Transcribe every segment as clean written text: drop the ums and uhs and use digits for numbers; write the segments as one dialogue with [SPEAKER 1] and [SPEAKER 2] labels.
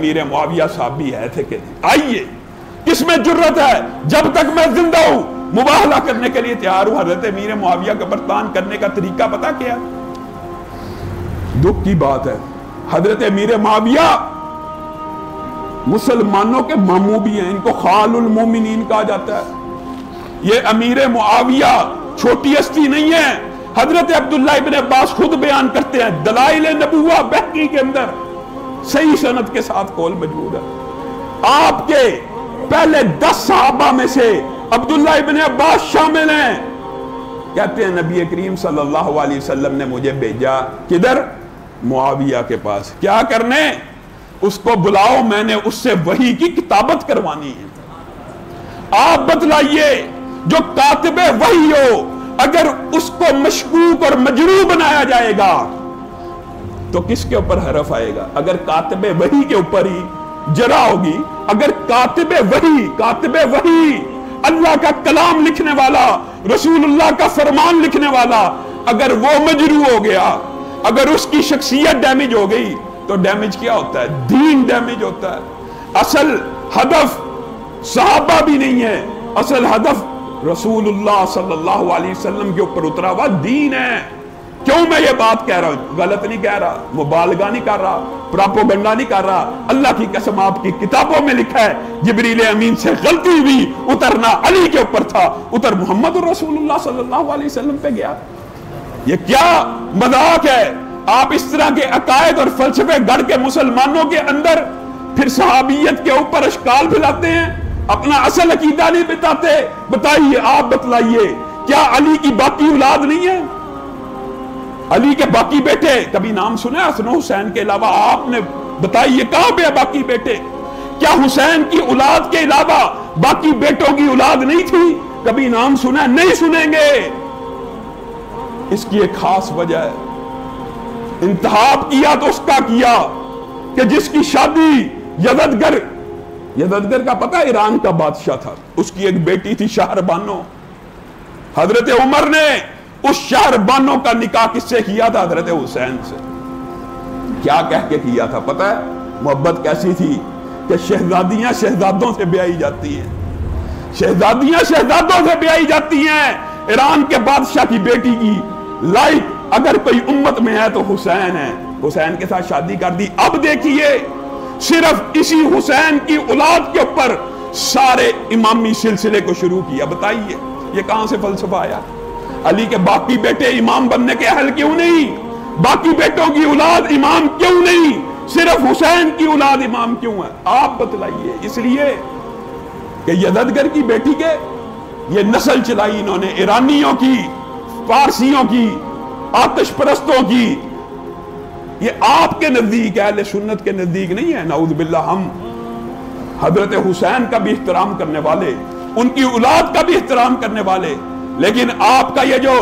[SPEAKER 1] امیر معاویہ صحابی ہے تھے کہ آئیے، کس میں جرت ہے، جب تک میں زندہ ہوں مباہلہ کرنے کے لیے تیار ہوں۔ حضرت امیر معاویہ کا برتان کرنے کا طریقہ پتہ کیا؟ دکھ کی بات ہے، حضرت امیر معاویہ مسلمانوں کے ماموں بھی ہیں، ان کو خال المومنین کہا جاتا ہے۔ یہ امیر معاویہ چھوٹی ہستی نہیں ہے۔ حضرت عبداللہ ابن عباس خود بیان کرتے ہیں، دلائل نبوہ بہقی کے اندر صحیح سند کے ساتھ قول موجود ہے، آپ کے پہلے 10 صحابہ میں سے عبداللہ ابن عباس شامل ہیں۔ کہتے ہیں نبی کریم صلی اللہ علیہ وسلم نے مجھے بھیجا کدھر؟ معاویہ کے پاس، کیا کرنے؟ اس کو بلاؤ، میں نے اس سے وحی کی کتابت کروانی ہے۔ آپ بتلائیے جو کاتب وحی ہو، اگر اس کو مشکوک اور مجروح بنایا جائے گا تو کس کے اوپر حرف آئے گا؟ اگر کاتب وحی کے اوپر ہی جرا ہوگی، اگر کاتب وحی اللہ کا کلام لکھنے والا، رسول اللہ کا فرمان لکھنے والا، اگر وہ مجروح ہو گیا، اگر اس کی شخصیت ڈیمیج ہو گئی تو ڈیمیج کیا ہوتا ہے؟ دین ڈیمیج ہوتا ہے۔ اصل ہدف صحابہ بھی نہیں ہے، اصل ہدف رسول اللہ صلی اللہ علیہ وسلم کے اوپر اترا ہوا دین ہے۔ کیوں میں یہ بات کہہ رہا ہوں؟ غلط نہیں کہہ رہا، مبالغہ نہیں کر رہا، پراپوگنڈا نہیں کر رہا۔ اللہ کی قسم آپ کی کتابوں میں لکھا ہے جبریل امین سے غلطی ہوئی، اترنا علی کے اوپر تھا، اتر محمد رسول اللہ صلی اللہ علیہ وسلم پہ گیا۔ یہ کیا مذاق ہے؟ آپ اس طرح کے عقائد اور فلسفے گڑھ کے مسلمانوں کے اندر پھر صحابیت کے اوپر اشکال پھیلاتے ہیں، اپنا اصل عقیدہ نہیں بتاتے۔ بتائیے، آپ بتلائیے، کیا علی کی باقی اولاد نہیں ہے؟ علی کے باقی بیٹے کبھی نام سنے حسن و حسین کے علاوہ؟ آپ نے بتائیے کہاں پہ باقی بیٹے؟ کیا حسین کی اولاد کے علاوہ باقی بیٹوں کی اولاد نہیں تھی؟ کبھی نام سنا؟ نہیں سنیں گے۔ اس کی ایک خاص وجہ ہے، انتخاب کیا تو اس کا کیا کہ جس کی شادی یزدگر کا پتہ ایران کا بادشاہ تھا، اس کی ایک بیٹی تھی شہر بانو۔ حضرت عمر نے اس شہر بانو کا نکاح کس سے کیا تھا؟ حضرت حسین سے۔ کیا کہہ کے کیا تھا پتہ ہے؟ محبت کیسی تھی کہ شہزادیاں شہزادوں سے بیائی جاتی ہیں، شہزادیاں شہزادوں سے بیائی جاتی ہیں۔ ایران کے بادشاہ کی بیٹی کی لائق اگر کوئی امت میں ہے تو حسین ہے، حسین کے ساتھ شادی کر دی۔ اب دیکھیے، صرف اسی حسین کی اولاد کے اوپر سارے امامی سلسلے کو شروع کیا۔ بتائیے یہ کہاں سے فلسفہ آیا؟ علی کے باقی بیٹے امام بننے کے اہل کیوں نہیں؟ باقی بیٹوں کی اولاد امام کیوں نہیں؟ صرف حسین کی اولاد امام کیوں ہے؟ آپ بتلائیے۔ اس لیے کہ یزدگر کی بیٹی کے یہ نسل چلائی انہوں نے، ایرانیوں کی، پارسیوں کی، آتش پرستوں کی۔ یہ آپ کے نزدیک، اہل سنت کے نزدیک نہیں ہے۔ نعوذ باللہ، ہم حضرت حسین کا بھی احترام کرنے والے، ان کی اولاد کا بھی احترام کرنے والے، لیکن آپ کا یہ جو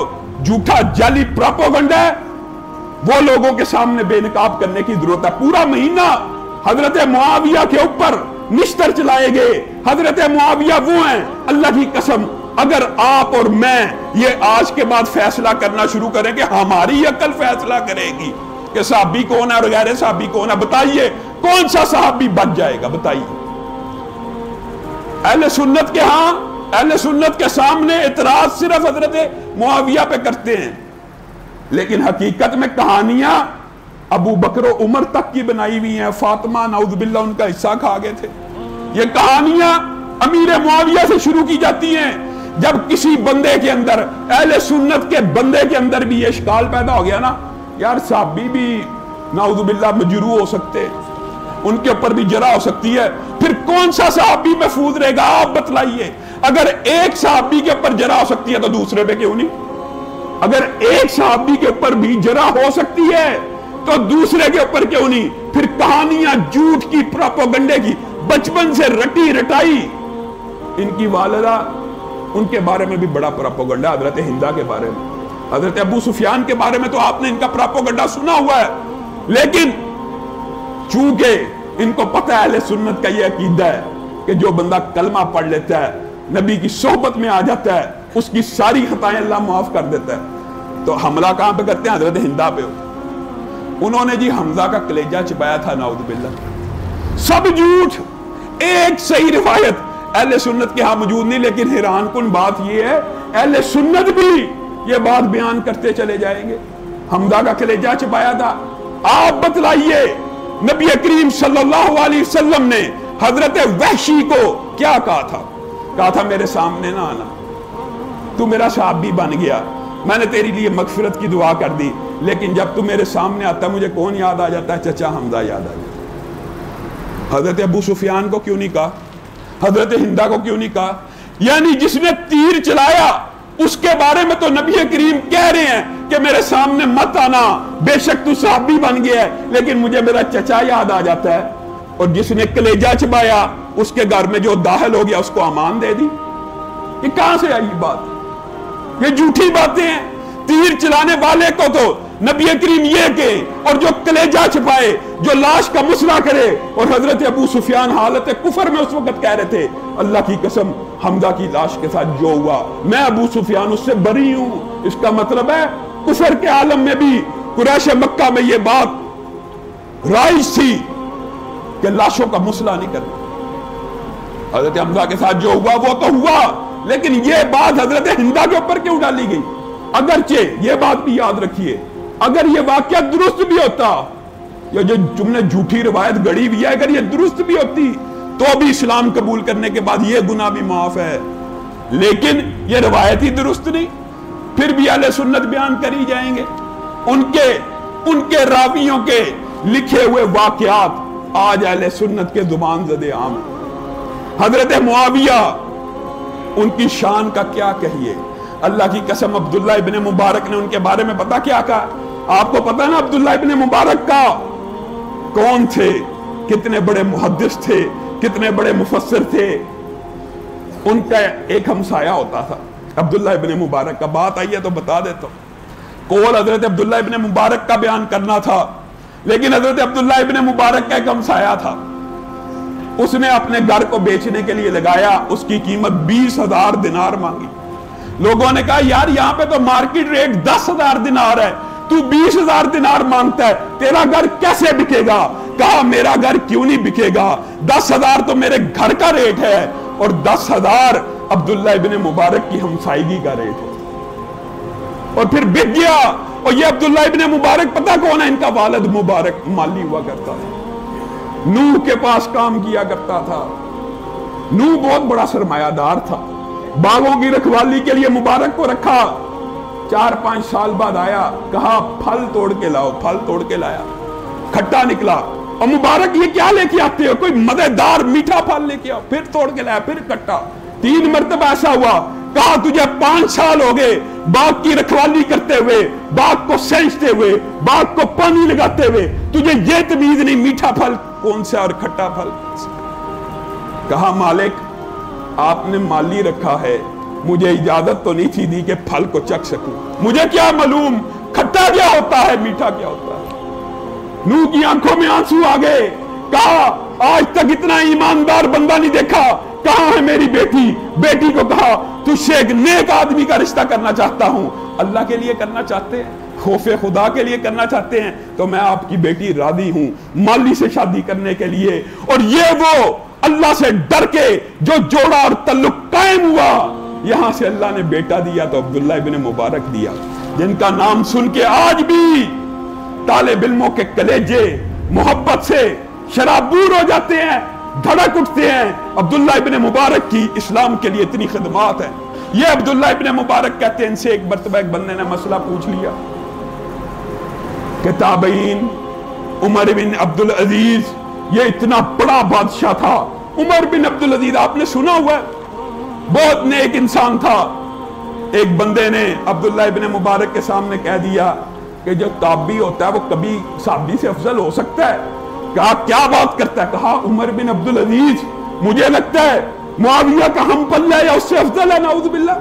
[SPEAKER 1] جھوٹا جعلی پراپوگنڈا ہے وہ لوگوں کے سامنے بے نقاب کرنے کی ضرورت ہے۔ پورا مہینہ حضرت معاویہ کے اوپر نشتر چلائے گئے۔ حضرت معاویہ وہ ہیں، اللہ کی قسم اگر آپ اور میں یہ آج کے بعد فیصلہ کرنا شروع کریں کہ ہماری عقل فیصلہ کرے گی کہ صحابی کون ہے اور غیر صحابی کون ہے، بتائیے کون سا صحابی بچ جائے گا؟ بتائیے۔ اہل سنت کے ہاں، اہل سنت کے سامنے اعتراض صرف حضرت معاویہ پہ کرتے ہیں، لیکن حقیقت میں کہانیاں ابو بکر و عمر تک کی بنائی ہوئی ہیں۔ فاطمہ نعوذ باللہ ان کا حصہ کھا گئے تھے۔ یہ کہانیاں امیر معاویہ سے شروع کی جاتی ہیں۔ جب کسی بندے کے اندر، اہل سنت کے بندے کے اندر بھی یہ اشکال پیدا ہو گیا نا، یار صحابی بھی نعوذ باللہ مجروح ہو سکتے، ان کے اوپر بھی جرح ہو سکتی ہے، پھر کون سا صحابی محفوظ رہے گا؟ آپ بتلائیے۔ اگر ایک صحابی کے اوپر جرح ہو سکتی ہے تو دوسرے پہ کیوں نہیں؟ اگر ایک صحابی کے اوپر بھی جرح ہو سکتی ہے تو دوسرے کے اوپر کیوں نہیں؟ پھر کہانیاں جھوٹ کی، پراپوگنڈے کی بچپن سے رٹی رٹائی۔ ان کی والدہ، ان کے بارے میں بھی بڑا پراپوگنڈا، حضرت ہندہ کے بارے میں، حضرت ابو سفیان کے بارے میں تو آپ نے ان کا پراپوگنڈا سنا ہوا ہے، لیکن چونکہ ان کو پتہ ہے اہل سنت کا یہ عقیدہ ہے کہ جو بندہ کلمہ پڑھ لیتا ہے، نبی کی صحبت میں آ جاتا ہے، اس کی ساری خطائیں اللہ معاف کر دیتا ہے۔ تو حملہ کہاں پہ کرتے ہیں؟ حضرت ہندہ پہ۔ انہوں نے جی حمزہ کا کلیجہ چبایا تھا، نعوذ باللہ۔ सब झूठ। एक सही रिवायत अहले सुन्नत के यहाँ मौजूद नहीं, लेकिन हैरान कुन बात यह है अहले सुन्नत भी ये बात बयान करते चले जाएंगे। हमजा का कलेजा छिपाया था। आप बतलाइए नबी करीम सल्लल्लाहु अलैहि वसल्लम ने हजरत वहशी को क्या कहा था? कहा था मेरे सामने ना आना, तू मेरा सहाबी बन गया, मैंने तेरे लिए मगफिरत की दुआ कर दी, लेकिन जब तू मेरे सामने आता मुझे कौन याद आ जाता है? चचा हमजा याद आ जाता। हजरत अबू सुफियान को क्यों नहीं कहा? हजरत हिंदा को क्यों नहीं कहा? यानी जिसने तीर चलाया उसके बारे में तो नबी करीम कह रहे हैं कि मेरे सामने मत आना, बेशक तू सहाबी बन गया है, लेकिन मुझे मेरा चचा याद आ जाता है। और जिसने कलेजा चबाया उसके घर में जो दाखिल हो गया उसको अमान दे दी। ये कहां से आई बात? ये झूठी बातें हैं। तीर चलाने वाले को तो नबी करीम ये के, और जो कलेजा छिपाए, जो लाश का मुसला करे। और हजरत अबू सुफियान हालत कुफर में उस वक्त कह रहे थे अल्लाह की कसम हमजा की लाश के साथ जो हुआ मैं अबू सुफियान उससे बरी हूं। इसका मतलब है कुफर के आलम में भी कुरैश मक्का में ये बात राइज थी कि लाशों का मुसला नहीं करना। हजरत हमजा के साथ जो हुआ वो तो हुआ, लेकिन ये बात हजरत हिंदा के ऊपर क्यों डाली गई? अगरचे ये बात भी याद रखिए, अगर ये वाकया दुरुस्त भी होता, ये जो तुमने झूठी रिवायत गढ़ी हुई है, अगर ये दुरुस्त भी होती तो भी इस्लाम कबूल करने के बाद ये गुनाह भी माफ है। लेकिन ये रिवायत ही दुरुस्त नहीं, फिर भी अहले सुन्नत बयान करी जाएंगे। उनके रावियों के लिखे हुए वाकयात आज अहले सुन्नत के जुबान ज़दे आम। हजरत मुआविया, उनकी शान का क्या कहिए। अल्लाह की कसम अब्दुल्ला इब्ने मुबारक ने उनके बारे में पता क्या कहा? आपको पता ना अब्दुल्ला इब्ने मुबारक का कौन थे? कितने बड़े मुहद्दिस थे, कितने बड़े मुफस्सिर थे। उनका एक हमसाया होता था अब्दुल्ला इब्ने मुबारक का। बात आई है तो बता देता हूं। कौल हजरत अब्दुल्ला इब्ने मुबारक का बयान करना था, लेकिन हजरत अब्दुल्ला इब्ने मुबारक का एक हमसाया था, उसने अपने घर को बेचने के लिए लगाया, उसकी कीमत 20,000 दिनार मांगी। लोगों ने कहा यार यहां पे तो मार्केट रेट 10,000 दिनार है, तू 20,000 दिनार मांगता है, तेरा घर कैसे बिकेगा? कहा मेरा घर क्यों नहीं बिकेगा, 10,000 तो मेरे घर का रेट है और 10,000 अब्दुल्ला इब्ने मुबारक की हमसायगी का रेट है। और फिर बिक गया। और ये अब्दुल्ला इब्ने मुबारक पता कौन है? इनका वालिद मुबारक माली हुआ करता था, नूह के पास काम किया करता था। नूह बहुत बड़ा सरमायादार था, बागों की रखवाली के लिए मुबारक को रखा। 4-5 साल बाद आया, कहा फल तोड़ के लाओ, फल तोड़ के लाया, खट्टा निकला। और मुबारक ये क्या लेके आते हो? कोई मजेदार मीठा फल लेके आओ। फिर तोड़ के लाया, फिर खट्टा। 3 मरतबा ऐसा हुआ। कहा तुझे 5 साल हो गए बाग की रखवाली करते हुए, बाग को सेंचते हुए, बाग को पानी लगाते हुए, तुझे ये तमीज नहीं मीठा फल कौन सा और खट्टा फल। कहा मालिक आपने माली रखा है, मुझे इजाजत तो नहीं थी दी कि फल को चख सकूं, मुझे क्या मालूम खट्टा क्या होता है मीठा क्या होता है। नूह की आंखों में आंसू आ गए। कहा आज तक इतना ईमानदार बंदा नहीं देखा, कहां है मेरी बेटी? बेटी को कहा तुझसे एक नेक आदमी का रिश्ता करना चाहता हूं। अल्लाह के लिए करना चाहते हैं, खौफे खुदा के लिए करना चाहते हैं, तो मैं आपकी बेटी राजी हूं माली से शादी करने के लिए। और ये वो अल्लाह से डर के जो जोड़ा और तल्लुक कायम हुआ, यहां से अल्लाह ने बेटा दिया तो अब्दुल्ला इब्ने मुबारक दिया, जिनका नाम सुन के आज भी तालिब इल्मों के कलेजे मोहब्बत से शराबूर हो जाते हैं, धड़क उठते हैं। अब्दुल्ला इब्ने मुबारक की इस्लाम के लिए इतनी खिदमात है। ये अब्दुल्ला इब्ने मुबारक कहते हैं, इनसे एक मरतबा एक बंदे ने मसला पूछ लिया कि ताबईन उमर बिन अब्दुल अजीज, ये इतना बड़ा बादशाह था उमर बिन अब्दुल अजीज, आपने सुना हुआ है, बहुत नेक इंसान था। एक बंदे ने अब्दुल्ला इब्ने मुबारक के सामने कह दिया कि जो ताबी होता है वो कभी साहबी से अफजल हो सकता है। कहा क्या बात करता है? कहा उमर बिन अब्दुल अजीज मुझे लगता है मुआविया का हम पल्ला या उससे अफजल है, नाउज़ बिल्लाह।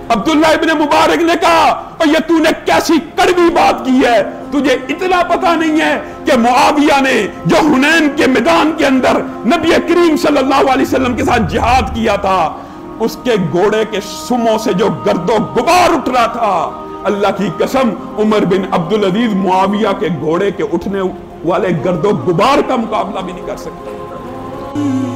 [SPEAKER 1] अब्दुल्ला इब्ने मुबारक ने कहा और ये तूने कैसी कड़वी बात की है, तुझे इतना पता नहीं है कि मुआविया ने जो हुनैन के मैदान के अंदर नबी करीम सल्लल्लाहु अलैहि वसल्लम के साथ जिहाद किया था, उसके घोड़े के सुमों से जो गर्दो गुबार उठ रहा था, अल्लाह की कसम उमर बिन अब्दुल अजीज मुआविया के घोड़े के उठने والے گرد و غبار کا مقابلہ بھی نہیں کر سکتے.